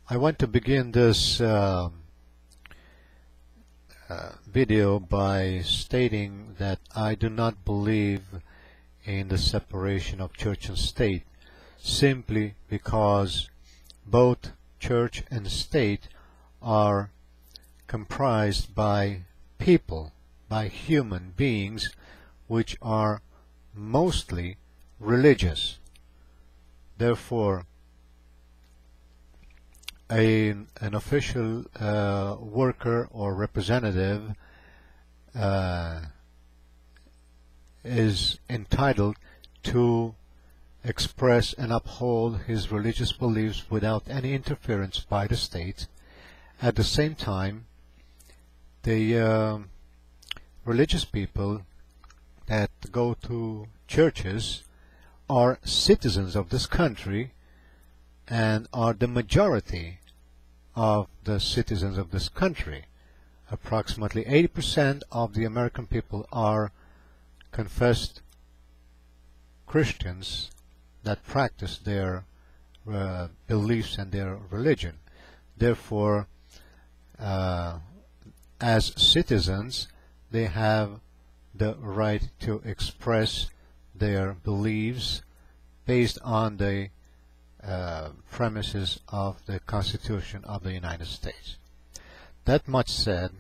I want to begin this video by stating that I do not believe in the separation of church and state, simply because both church and state are comprised by people, by human beings, which are mostly religious. Therefore, an official worker or representative is entitled to express and uphold his religious beliefs without any interference by the state. At the same time, the religious people that go to churches are citizens of this country and are the majority of the citizens of this country. Approximately 80% of the American people are confessed Christians that practice their beliefs and their religion. Therefore, as citizens, they have the right to express their beliefs based on the premises of the Constitution of the United States. That much said,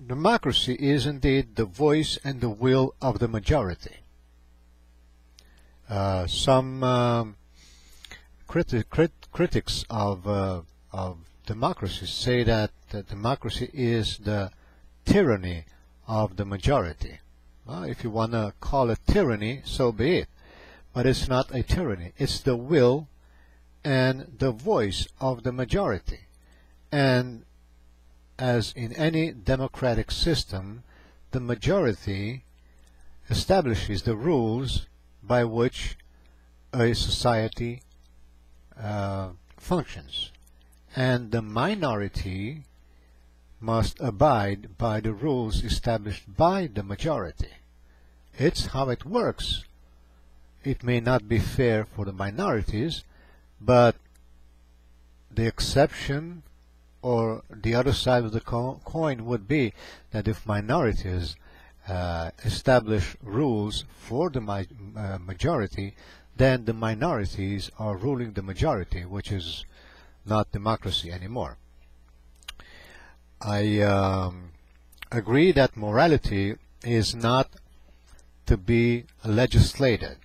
democracy is indeed the voice and the will of the majority. Some critics of democracy say that democracy is the tyranny of the majority. Well, if you want to call it tyranny, so be it. But it's not a tyranny. It's the will and the voice of the majority. And as in any democratic system, the majority establishes the rules by which a society functions. And the minority must abide by the rules established by the majority. It's how it works. It may not be fair for the minorities, but the exception or the other side of the coin would be that if minorities establish rules for the majority, then the minorities are ruling the majority, which is not democracy anymore. I agree that morality is not to be legislated.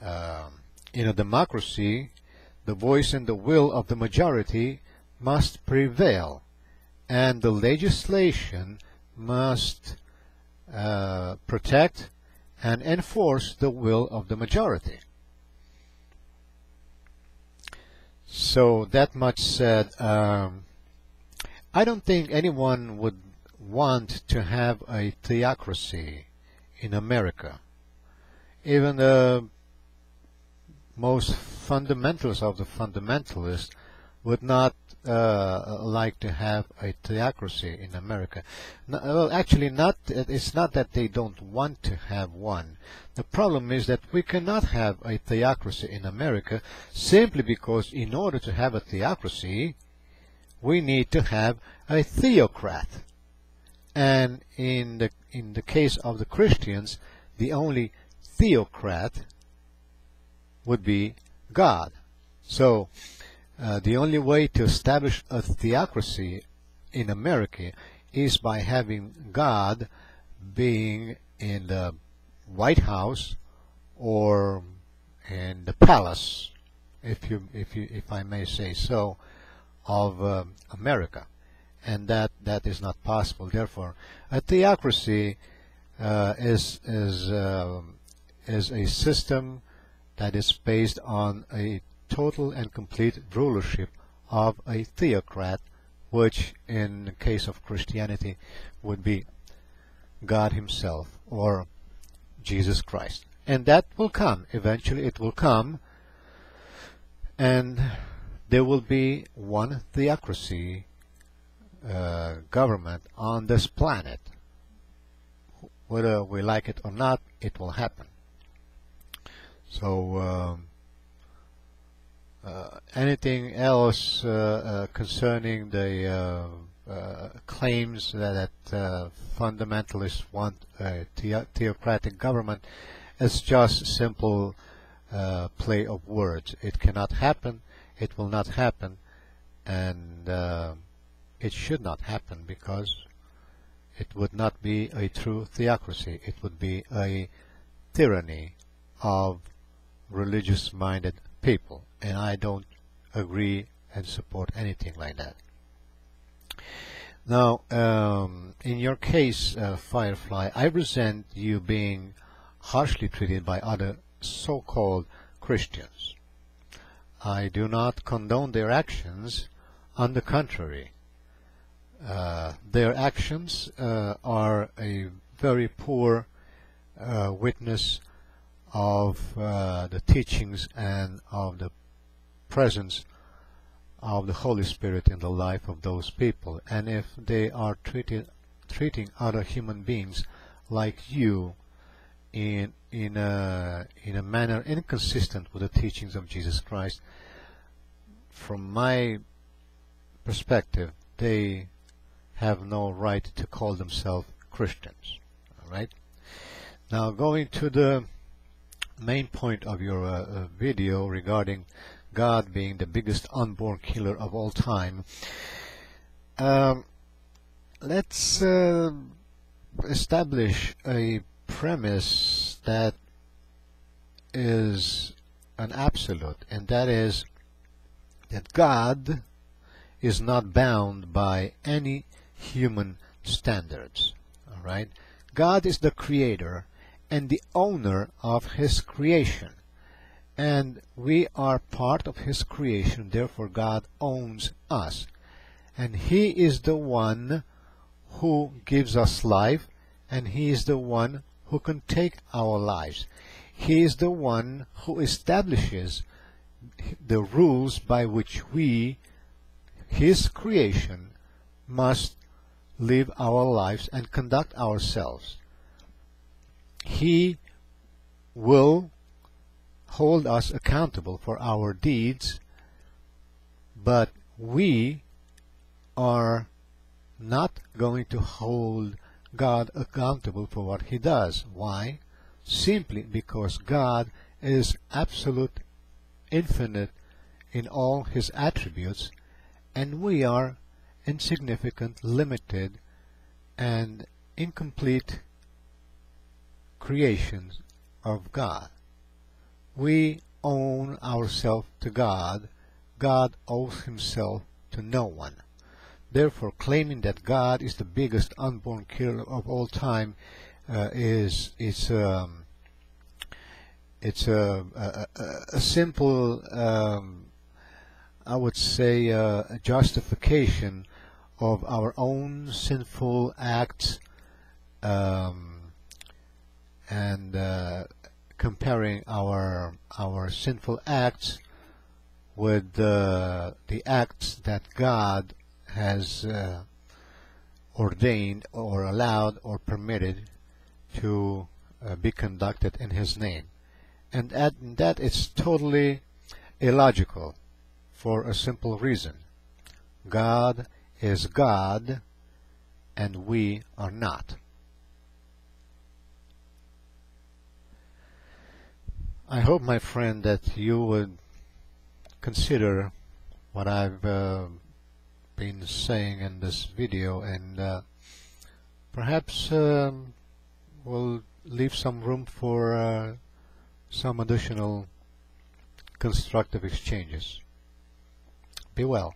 In a democracy, the voice and the will of the majority must prevail, and the legislation must protect and enforce the will of the majority. So that much said, I don't think anyone would want to have a theocracy in America. Even the most fundamentalists of the fundamentalists would not like to have a theocracy in America. Well, actually, it's not that they don't want to have one. The problem is that we cannot have a theocracy in America simply because in order to have a theocracy, we need to have a theocrat. And in the case of the Christians, the only theocrat would be God. So the only way to establish a theocracy in America is by having God being in the White House or in the palace, if I may say so, of America, and that is not possible. Therefore, a theocracy is a system that is based on a total and complete rulership of a theocrat, which in the case of Christianity would be God himself or Jesus Christ. And that will come. Eventually it will come, and there will be one theocracy government on this planet. Whether we like it or not, it will happen. So anything else concerning the claims that fundamentalists want a theocratic government is just simple play of words. It cannot happen, it will not happen, and it should not happen, because it would not be a true theocracy. It would be a tyranny of religious-minded people, and I don't agree and support anything like that. Now, in your case, Firefly, I resent you being harshly treated by other so-called Christians. I do not condone their actions. On the contrary, their actions are a very poor witness of the teachings and of the presence of the Holy Spirit in the life of those people. And if they are treating other human beings like you in a manner inconsistent with the teachings of Jesus Christ, from my perspective, they have no right to call themselves Christians. All right? Now, going to the main point of your video regarding God being the biggest unborn killer of all time, let's establish a premise that is an absolute, and that is that God is not bound by any human standards. All right? God is the creator and the owner of his creation, and we are part of his creation. Therefore God owns us, and he is the one who gives us life, and he is the one who can take our lives. He is the one who establishes the rules by which we, his creation, must live our lives and conduct ourselves. He will hold us accountable for our deeds, but we are not going to hold God accountable for what he does. Why? Simply because God is absolute, infinite in all his attributes, and we are insignificant, limited, and incomplete creations of God. We own ourselves to God. God owes himself to no one. Therefore, claiming that God is the biggest unborn killer of all time it's a simple, I would say, a justification of our own sinful acts, and comparing our sinful acts with the acts that God has ordained or allowed or permitted to be conducted in his name. And that is totally illogical, for a simple reason. God is God, and we are not. I hope, my friend, that you would consider what I've been saying in this video, and perhaps we'll leave some room for some additional constructive exchanges. Be well.